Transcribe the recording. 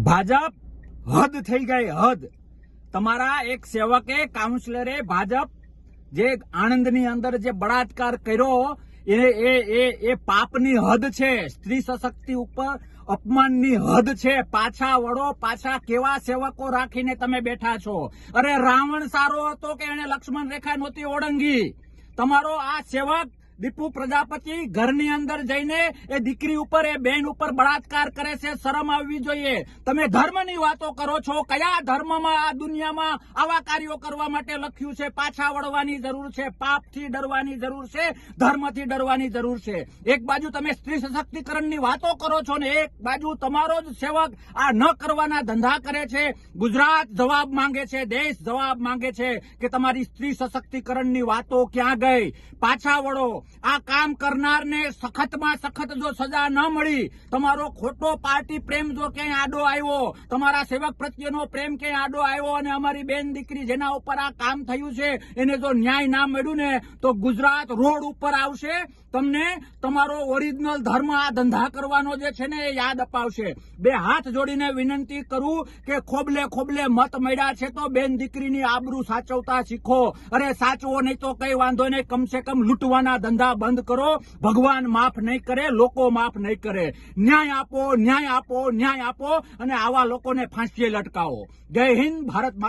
ભાજપ હદ થઈ ગઈ, હદ. તમારા એક સેવકે કાઉન્સિલરે ભાજપ જે આણંદની અંદર જે બળાત્કાર કર્યો એ પાપની હદ છે. સ્ત્રી સશક્તિ ઉપર અપમાનની હદ છે. પાછા વળો, પાછા કેવા સેવકો રાખીને તમે બેઠા છો? અરે રાવણ સારો હતો કે એને લક્ષ્મણ રેખા નહોતી ઓળંગી? તમારો આ સેવક દીપુ પ્રજાપતિ ઘરની અંદર જઈને એ દીકરી ઉપર, એ બેન ઉપર બળાત્કાર કરે છે. શરમ આવવી જોઈએ. તમે ધર્મની વાતો કરો છો. કયા ધર્મમાં આ દુનિયામાં આવા કાર્યો કરવા માટે લખ્યું છે? પાછા વળવાની જરૂર છે, પાપથી ડરવાની જરૂર છે, ધર્મથી ડરવાની જરૂર છે. એક બાજુ તમે સ્ત્રી સશક્તિકરણની વાતો કરો છો ને એક બાજુ તમારો જ સેવક આ ન કરવાના ધંધા કરે છે. ગુજરાત જવાબ માંગે છે, દેશ જવાબ માંગે છે કે તમારી સ્ત્રી સશક્તિકરણની વાતો ક્યાં ગઈ? પાછા વળો. આ કામ કરનારને સખતમાં સખત જો સજા ન મળી, તમારો ખોટો પાર્ટી પ્રેમ જો ક્યાંય આડો આવ્યો, તમારા સેવક પ્રત્યેનો પ્રેમ ક્યાંય આડો આવ્યો અને અમારી બેન દીકરી જેના ઉપર આ કામ થયું છે એને જો ન્યાય ના મળ્યું ને તો ગુજરાત રોડ ઉપર આવશે. તમને તમારો ઓરિજિનલ ધર્મ આ ધંધા કરવાનો જે છે ને એ યાદ અપાવશે. બે હાથ જોડીને વિનંતી કરું કે ખોબલે ખોબલે મત મળ્યા છે તો બેન દીકરીની આબરૂ સાચવતા શીખો. અરે સાચવો નહીં તો કઈ વાંધો નહીં, કમસે કમ લૂંટવાના ધંધા બંધ કરો. ભગવાન માફ નહીં કરે, લોકો માફ નહીં કરે. ન્યાય આપો, ન્યાય આપો, ન્યાય આપો અને આવા લોકોને ફાંસીએ લટકાવો. જય હિન્દ, ભારત માતા.